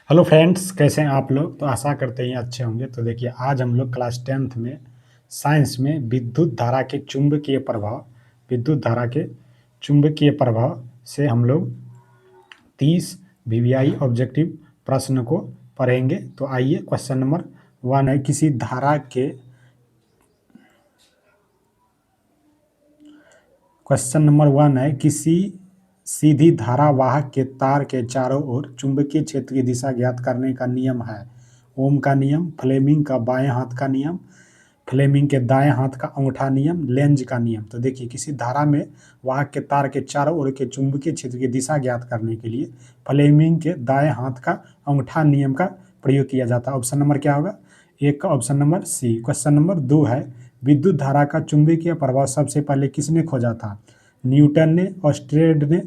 Hello friends, कैसे हैं आप लोग। तो आशा करते हैं अच्छे होंगे। तो देखिए, आज हम लोग क्लास 10th में साइंस में विद्युत धारा के चुंबकीय प्रभाव से हम लोग 30 वीवीआई ऑब्जेक्टिव प्रश्न को पढ़ेंगे। तो आइए, क्वेश्चन नंबर 1 है, किसी सीधी धारा वाहक के तार के चारों ओर चुंबकीय क्षेत्र की दिशा ज्ञात करने का नियम है। ओम का नियम, फ्लेमिंग का बाएं हाथ का नियम, फ्लेमिंग के दाएं हाथ का अंगूठा नियम, लेंज का नियम। तो देखिए, किसी धारा में वाहक के तार के चारों ओर के चुंबकीय क्षेत्र की दिशा ज्ञात करने के लिए फ्लेमिंग के दाएं हाथ का अंगूठा नियम का प्रयोग किया जाता है। ऑप्शन नंबर क्या होगा? एक का option number C. Question number 2 है, विद्युत धारा का चुंबकीय प्रभाव सबसे पहले किसने खोजा था? न्यूटन ने, ऑस्ट्रेड ने,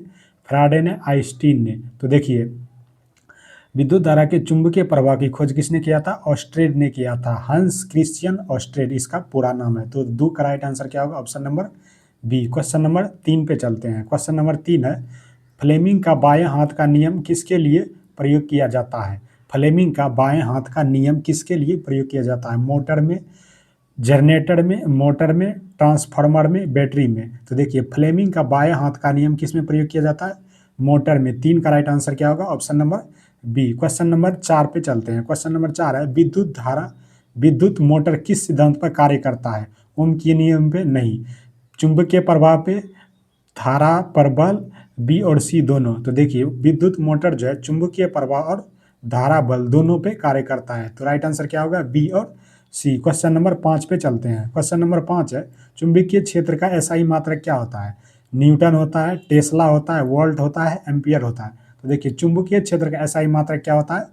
फ्राडे ने, आइंस्टीन ने। तो देखिए, विद्युत धारा के चुंबकीय प्रवाह की खोज किसने किया था? ऑस्ट्रेड ने किया था। हंस क्रिश्चियन ऑस्ट्रेड इसका पूरा नाम है। तो दो का राइट आंसर क्या होगा? Option number B. Question number 3 पे चलते हैं। क्वेश्चन नंबर 3 है, फ्लेमिंग का बाएं हाथ का नियम किसके लिए प्रयोग किया जाता है? फ्लेमिंग का बाएं हाथ का नियम किसके लिए प्रयोग किया जाता है? मोटर में, जनरेटर में, मोटर में, ट्रांसफार्मर में, बैटरी में। तो देखिए, फ्लेमिंग का बाएं हाथ का नियम किस में प्रयोग किया जाता है? मोटर में। 3 का राइट आंसर क्या होगा? Option number B. Question number 4 पे चलते हैं। क्वेश्चन नंबर 4 है, विद्युत मोटर किस सिद्धांत पर कार्य करता है? ओम के नियम पे नहीं, चुंबकीय प्रभाव पे, धारा पर बल, बी और सी दोनों। तो देखिए, विद्युत मोटर जो है चुंबकीय प्रभाव और धारा बल दोनों पे कार्य करता है। तो राइट आंसर क्या होगा? बी और सी। क्वेश्चन नंबर 5 पे चलते हैं। क्वेश्चन नंबर 5 है, चुंबकीय क्षेत्र का एसआई मात्रक क्या होता है? न्यूटन होता है, टेस्ला होता है, वोल्ट होता है, एम्पियर होता है। तो देखिए, चुंबकीय क्षेत्र का एसआई मात्रक क्या होता है?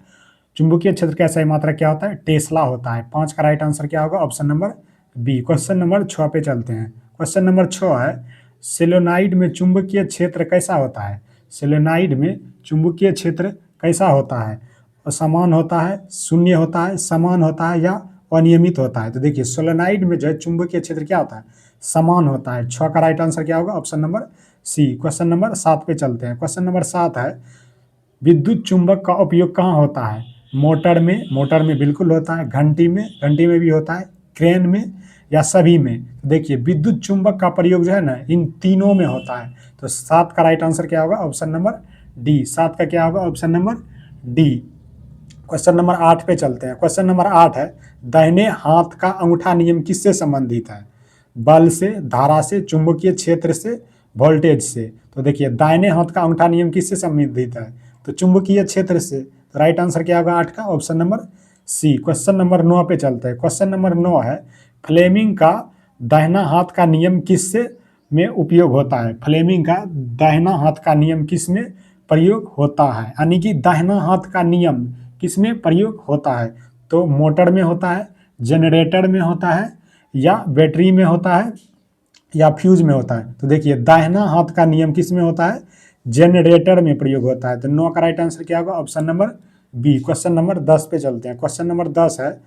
चुंबकीय क्षेत्र का एसआई मात्रक क्या होता है? टेस्ला होता है। 5 का राइट आंसर क्या होगा? Option number B. Question number 6 पे चलते हैं। क्वेश्चन नंबर 6 है, सोलेनोइड में चुंबकीय क्षेत्र कैसा होता है? सोलेनोइड में चुंबकीय क्षेत्र कैसा होता है? असमान होता है, शून्य होता है, समान होता है या अनियमित होता है? तो देखिए, सोलेनोइड में जो है चुंबकीय क्षेत्र क्या होता है? समान होता है। 6 का राइट आंसर क्या होगा? Option number C. Question number 7 पे चलते हैं। क्वेश्चन नंबर 7 है, विद्युत चुंबक का उपयोग कहाँ होता है? मोटर में बिल्कुल होता है, घंटी में भी होता है, क्रेन में या सभी में? देखिए, विद्युत चुंबक का प्रयोग जो है ना, इन तीनों में होता है। तो 7 का राइट आंसर क्या होगा? Option number D. 7 का क्या होगा? Option number D. Question number 8 पे चलते हैं। क्वेश्चन नंबर 8 है, दाहिने हाथ का अंगूठा नियम किससे संबंधित है? बल से, धारा से, चुंबकीय क्षेत्र से, वोल्टेज से। तो देखिए, दाहिने हाथ का अंगूठा नियम किससे संबंधित है? तो चुंबकीय क्षेत्र से। तो राइट आंसर क्या होगा 8 का? Option number C. Question number 9 पे चलते हैं। क्वेश्चन नंबर 9 है, फ्लेमिंग का दाहिना हाथ का नियम किससे में उपयोग होता है? फ्लेमिंग का दाहिना हाथ का नियम किस में प्रयोग होता है? यानी कि दाहिना हाथ का नियम किस में प्रयोग होता है? तो मोटर में होता है, जनरेटर में होता है, या बैटरी में होता है, या फ्यूज में होता है? तो देखिए, दाहिना हाथ का नियम किस में होता है? जनरेटर में प्रयोग होता है। तो 9 का राइट आंसर क्या होगा? Option number B. Question number 10 पे चलते हैं। क्वेश्चन नंबर 10 है,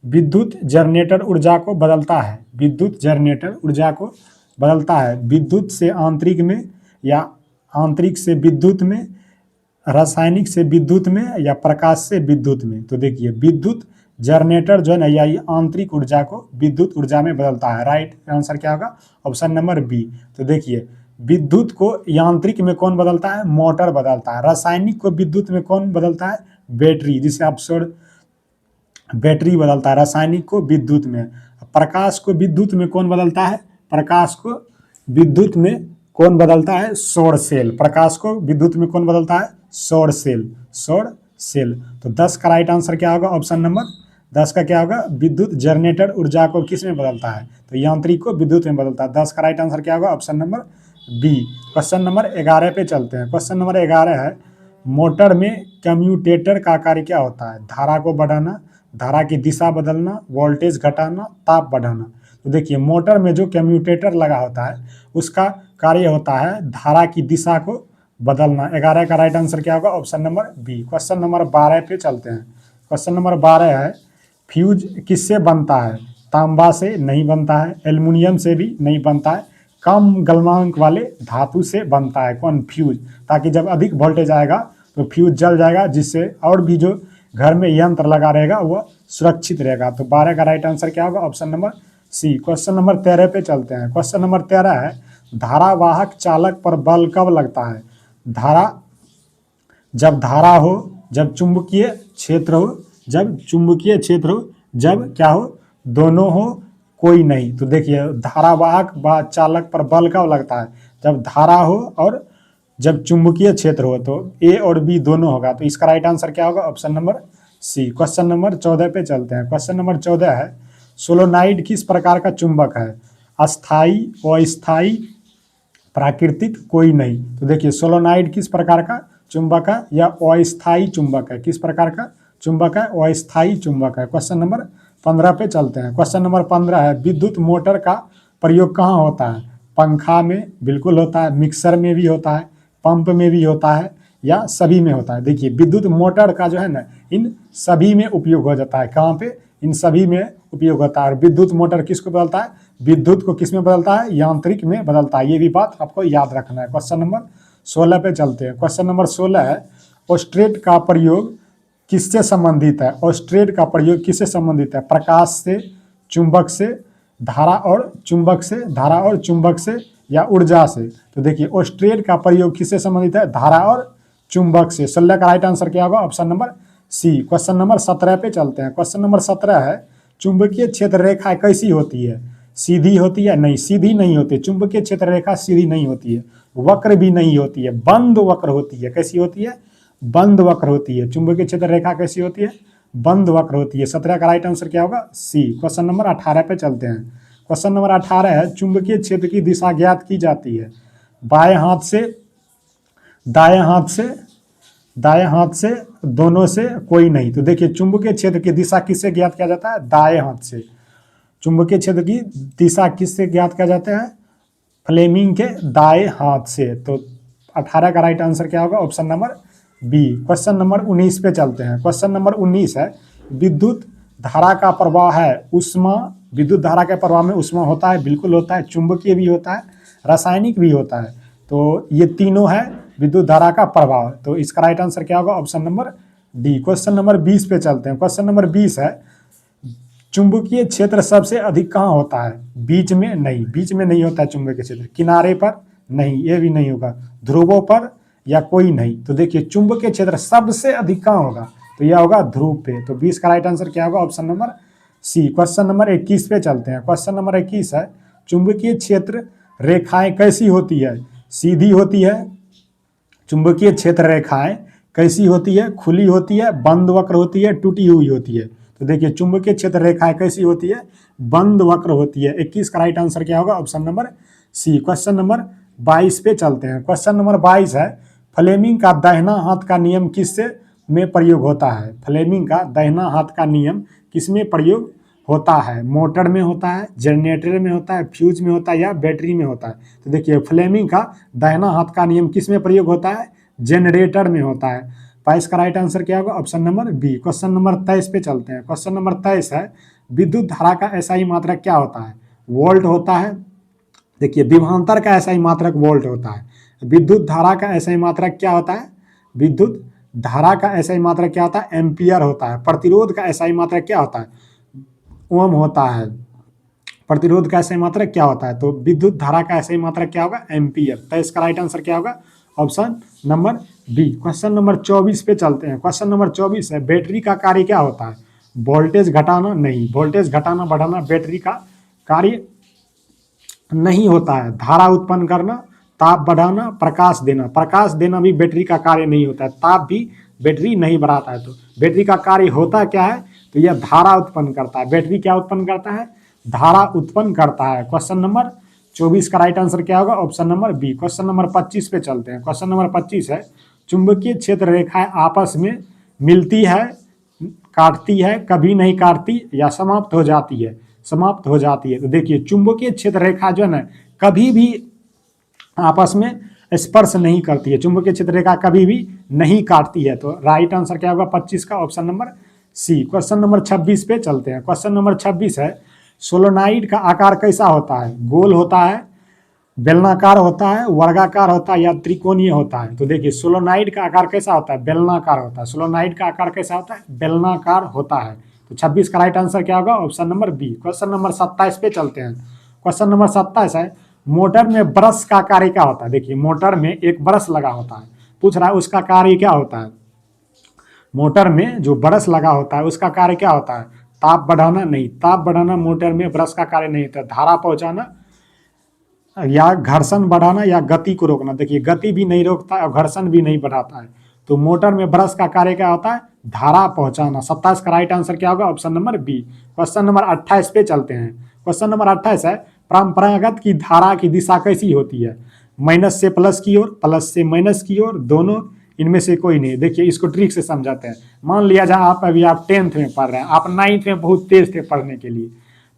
विद्युत जनरेटर ऊर्जा को बदलता है। विद्युत जनरेटर ऊर्जा को बदलता है विद्युत से आंतरिक में, या आंतरिक से विद्युत में, रासायनिक से विद्युत में, या प्रकाश से विद्युत में? तो देखिए, विद्युत जनरेटर जो है ना, या आंतरिक ऊर्जा को विद्युत ऊर्जा में बदलता है। राइट आंसर क्या होगा? Option number B. तो देखिए, विद्युत को यांत्रिक में कौन बदलता है? मोटर बदलता है। रासायनिक को विद्युत में कौन बदलता है? बैटरी, जिसे आप बैटरी बदलता है रासायनिक को विद्युत में। प्रकाश को विद्युत में कौन बदलता है? प्रकाश को विद्युत में कौन बदलता है? सौर सेल। प्रकाश को विद्युत में कौन बदलता है? सौर सेल। सौर सेल। तो 10 का राइट आंसर क्या होगा? ऑप्शन नंबर 10 का क्या होगा? विद्युत जनरेटर ऊर्जा को किस में बदलता है? तो यांत्रिक को विद्युत में बदलता है। 10 का राइट आंसर क्या होगा? Option number B. Question number 11 पे चलते हैं। क्वेश्चन नंबर 11 है, मोटर में कम्यूटेटर का कार्य क्या होता है? धारा को बढ़ाना, धारा की दिशा बदलना, वोल्टेज घटाना, ताप बढ़ाना। तो देखिए, मोटर में जो कम्यूटेटर लगा होता है उसका कार्य होता है धारा की दिशा को बदलना। 11 का राइट आंसर क्या होगा? Option number B. Question number 12 पे चलते हैं। क्वेश्चन नंबर 12 है, फ्यूज किससे बनता है? तांबा से नहीं बनता है, एल्युमिनियम से भी नहीं बनता है, कम गलनांक वाले धातु से बनता है। कौन? फ्यूज। ताकि जब अधिक वोल्टेज आएगा तो फ्यूज जल जाएगा, जिससे और भी जो घर में यंत्र लगा रहेगा वह सुरक्षित रहेगा। तो 12 का राइट आंसर क्या होगा? Option number C. Question number 13 पे चलते हैं। क्वेश्चन नंबर 13 है, धारावाहक चालक पर बल कब लगता है? जब धारा हो, जब चुंबकीय क्षेत्र हो, जब चुंबकीय क्षेत्र हो, जब क्या हो? दोनों हो, कोई नहीं। तो देखिए धारावाहक चालक पर बल कब लगता है? जब धारा हो और जब चुंबकीय क्षेत्र हो। तो ए और बी दोनों होगा। तो इसका राइट आंसर क्या होगा? Option number C. Question number 14 पे चलते हैं। क्वेश्चन नंबर 14 है, सोलोनाइड किस प्रकार का चुंबक है? अस्थाई, अस्थाई, प्राकृतिक, कोई नहीं। तो देखिए सोलोनाइड किस प्रकार का चुंबक है? या अस्थाई चुंबक है। किस प्रकार का चुंबक है? अस्थाई चुंबक है। क्वेश्चन नंबर 15 पे चलते हैं। क्वेश्चन नंबर 15 है, विद्युत मोटर का प्रयोग कहाँ होता है? पंखा में बिल्कुल होता है, मिक्सर में भी होता है, पंप में भी होता है, या सभी में होता है। देखिए विद्युत मोटर का जो है ना, इन सभी में उपयोग हो जाता है। कहाँ पे? इन सभी में उपयोग होता है। और विद्युत मोटर किसको बदलता है? विद्युत को किस में बदलता है? यांत्रिक में बदलता है। ये भी बात आपको याद रखना है। क्वेश्चन नंबर 16 पे चलते हैं। क्वेश्चन नंबर 16 है, ऑस्ट्रेट का प्रयोग किससे संबंधित है? ऑस्ट्रेट का प्रयोग किससे संबंधित है? प्रकाश से, चुंबक से, धारा और चुंबक से, धारा और चुंबक से, या ऊर्जा से। तो देखिए ऑस्ट्रेट का प्रयोग किससे संबंधित है? धारा और चुंबक से। 16 का राइट आंसर क्या होगा? Option number C. Question number 17 पे चलते हैं। क्वेश्चन नंबर 17 है, चुंबकीय क्षेत्र रेखा कैसी होती है? सीधी होती है? नहीं, सीधी नहीं होती। चुंबकीय क्षेत्र रेखा सीधी नहीं होती है, वक्र भी नहीं होती है, बंद वक्र होती है। कैसी होती है? बंद वक्र होती है। चुंबकीय क्षेत्र रेखा कैसी होती है? बंद वक्र होती है। 17 का राइट आंसर क्या होगा? सी। क्वेश्चन नंबर 18 पे चलते हैं। क्वेश्चन नंबर 18 है, चुंबकीय क्षेत्र की दिशा ज्ञात की जाती है बाएं हाथ से, दाएं हाथ से, दाएं हाथ से, दोनों से, कोई नहीं। तो देखिए चुंबकीय क्षेत्र की दिशा किससे ज्ञात किया जाता है? दाएं हाथ से। चुंबकीय क्षेत्र की दिशा किससे ज्ञात किया जाता है? फ्लेमिंग के दाएं हाथ से। तो 18 का राइट आंसर क्या होगा? Option number B. Question number 19 पे चलते हैं। क्वेश्चन नंबर 19 है, विद्युत धारा का प्रवाह है ऊष्मा। विद्युत धारा के प्रवाह में ऊष्मा होता है? बिल्कुल होता है। चुंबकीय भी होता है, रासायनिक भी होता है। तो ये तीनों है विद्युत धारा का प्रवाह। तो इसका राइट आंसर क्या होगा? Option number D. Question number 20 पे चलते हैं। क्वेश्चन नंबर 20 है, चुंबकीय क्षेत्र सबसे अधिक कहाँ होता है? बीच में? नहीं, बीच में नहीं होता है चुंबकीय क्षेत्र। किनारे पर? नहीं, ये भी नहीं होगा। ध्रुवों पर? या कोई नहीं। तो देखिए चुंबकीय क्षेत्र सबसे अधिक कहाँ होगा? तो यह होगा ध्रुव पे। तो 20 का राइट आंसर क्या होगा? Option number C. Question number 21 पे चलते हैं। क्वेश्चन नंबर 21 है, चुंबकीय क्षेत्र रेखाएं कैसी होती है? सीधी होती है। चुंबकीय क्षेत्र रेखाएं कैसी होती है? खुली होती है, बंद वक्र होती है, टूटी हुई होती है। तो देखिए चुंबकीय क्षेत्र रेखाएं कैसी होती है? बंद वक्र होती है। 21 का राइट आंसर क्या होगा? Option number C. Question number 22 पे चलते हैं। क्वेश्चन नंबर 22 है, फ्लेमिंग का दाहिना हाथ का नियम किससे में प्रयोग होता है? फ्लेमिंग का दाहिना हाथ का नियम किसमें प्रयोग होता है? मोटर में होता है, जनरेटर में होता है, फ्यूज में होता है, या बैटरी में होता है? तो देखिए फ्लेमिंग का दाहिना हाथ का नियम किस में प्रयोग होता है? जनरेटर में होता है। 22 का राइट आंसर क्या होगा? Option number B. Question number 23 पे चलते हैं। क्वेश्चन नंबर 23 है, विद्युत धारा का एसआई मात्रक क्या होता है? वोल्ट होता है। देखिए विभवांतर का एसआई मात्रक वोल्ट होता है। विद्युत धारा का एसआई मात्रक क्या होता है? विद्युत धारा का एसआई मात्रक क्या होता है? एम्पियर होता है। प्रतिरोध का एसआई मात्रक क्या होता है? ओम होता है। प्रतिरोध का एसआई मात्रक क्या होता है? तो विद्युत धारा का एसआई मात्रक क्या होगा? एम्पियर। तो इसका राइट आंसर क्या होगा? Option number B. Question number 24 पे चलते हैं। क्वेश्चन नंबर 24 है, बैटरी का कार्य क्या होता है? वोल्टेज घटाना? नहीं, वोल्टेज घटाना बढ़ाना बैटरी का कार्य नहीं होता है। धारा उत्पन्न करना, ताप बढ़ाना, प्रकाश देना। प्रकाश देना भी बैटरी का कार्य नहीं होता है। ताप भी बैटरी नहीं बढ़ाता है। तो बैटरी का कार्य होता क्या है? तो यह धारा उत्पन्न करता है। बैटरी क्या उत्पन्न करता है? धारा उत्पन्न करता है। क्वेश्चन नंबर 24 का राइट आंसर क्या होगा? Option number B. Question number 25 पे चलते हैं। क्वेश्चन नंबर 25 है, चुंबकीय क्षेत्र रेखाएं आपस में मिलती है, काटती है, कभी नहीं काटती, या समाप्त हो जाती है? समाप्त हो जाती है। तो देखिए चुंबकीय क्षेत्र रेखा जो है ना, कभी भी आपस में स्पर्श नहीं करती है। चुंबकीय क्षेत्र रेखा कभी भी नहीं काटती है। तो राइट आंसर क्या होगा 25 का? Option number C. Question number 26 पे चलते हैं। क्वेश्चन नंबर 26 है, सोलोनाइड का आकार कैसा होता है? गोल होता है, बेलनाकार होता है, वर्गाकार होता है या त्रिकोणीय होता है। तो देखिए सोलोनाइड का आकार कैसा होता है, बेलनाकार होता है। सोलोनाइड का आकार कैसा होता है, बेलनाकार होता है। तो 26 का राइट आंसर क्या होगा, option number B. Question number 27 पे चलते हैं। क्वेश्चन नंबर 27 है, मोटर में ब्रश का कार्य क्या होता है। देखिए मोटर में एक ब्रश लगा होता है, पूछ रहा है उसका कार्य क्या होता है। मोटर में जो ब्रश लगा होता है उसका कार्य क्या होता है, ताप बढ़ाना नहीं, ताप बढ़ाना मोटर में ब्रश का कार्य नहीं होता। धारा पहुंचाना या घर्षण बढ़ाना या गति को रोकना। देखिए गति भी नहीं रोकता है और घर्षण भी नहीं बढ़ाता है। तो मोटर में ब्रश का कार्य क्या होता है, धारा पहुंचाना। 27 का राइट आंसर क्या होगा, option number B. Question number 28 पे चलते हैं। क्वेश्चन नंबर 28 है, परंपरागत की धारा की दिशा कैसी होती है, माइनस से प्लस की ओर, प्लस से माइनस की ओर, दोनों, इनमें से कोई नहीं। देखिए इसको ट्रिक से समझाते हैं। मान लिया जाए आप 10th में पढ़ रहे हैं, आप 9th में बहुत तेज थे पढ़ने के लिए,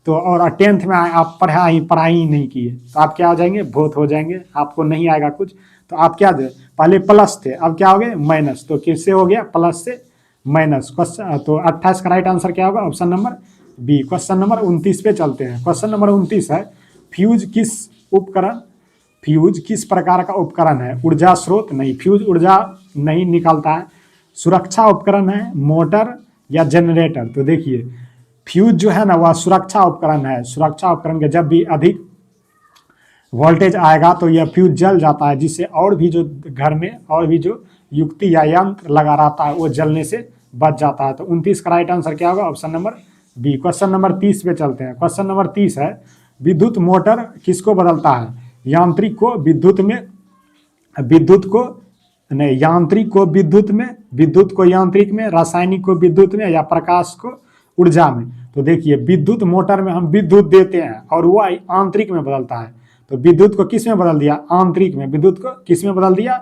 तो और 10th में आप पढ़ाई ही नहीं किए, तो आप क्या हो जाएंगे, भूत हो जाएंगे, आपको नहीं आएगा कुछ। तो आप क्या दे, पहले प्लस थे अब क्या हो गए माइनस, तो किससे हो गया, प्लस से माइनस। क्वेश्चन तो 28 का राइट आंसर क्या होगा, option number B. Question number 29 पे चलते हैं। क्वेश्चन नंबर 29 है, फ्यूज किस उपकरण, फ्यूज किस प्रकार का उपकरण है, ऊर्जा स्रोत नहीं, फ्यूज ऊर्जा नहीं निकालता है। सुरक्षा उपकरण है, मोटर या जनरेटर। तो देखिए फ्यूज जो है ना वह सुरक्षा उपकरण है। सुरक्षा उपकरण के जब भी अधिक वोल्टेज आएगा तो यह फ्यूज जल जाता है, जिससे और भी जो घर में और भी जो युक्ति या यंत्र लगा रहता है वो जलने से बच जाता है। तो 29 का राइट आंसर क्या होगा, option number B. Question number 30 पे चलते हैं। क्वेश्चन नंबर 30 है, विद्युत मोटर किसको बदलता है, यांत्रिक को विद्युत में, विद्युत को नहीं, यांत्रिक को विद्युत में, विद्युत को यांत्रिक में, रासायनिक को विद्युत में या प्रकाश को ऊर्जा में। तो देखिए विद्युत मोटर में हम विद्युत देते हैं और वह आंतरिक में बदलता है। तो विद्युत को किस में बदल दिया, आंतरिक में। विद्युत को किस में बदल दिया,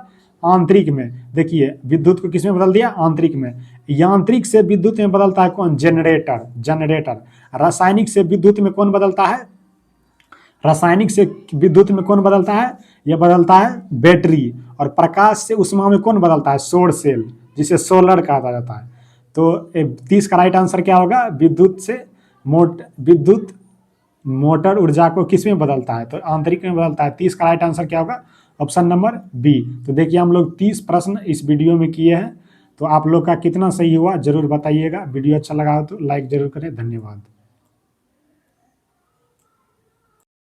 आंतरिक में। देखिए विद्युत को किस में बदल दिया, आंतरिक में। यांत्रिक से विद्युत में बदलता है कौन, जनरेटर, जनरेटर। रासायनिक से विद्युत में कौन बदलता है, रासायनिक से विद्युत में कौन बदलता है, यह बदलता है बैटरी। और प्रकाश से उष्मा में कौन बदलता है, सौर सेल, जिसे सोलर कहा जाता है। तो 30 का राइट आंसर क्या होगा, विद्युत से विद्युत मोटर ऊर्जा को किस में बदलता है, तो आंतरिक में बदलता है। 30 का राइट आंसर क्या होगा, ऑप्शन नंबर बी। तो देखिए हम लोग 30 प्रश्न इस वीडियो में किए हैं। तो आप लोग का कितना सही हुआ जरूर बताइएगा। वीडियो अच्छा लगा हो तो लाइक जरूर करें। धन्यवाद।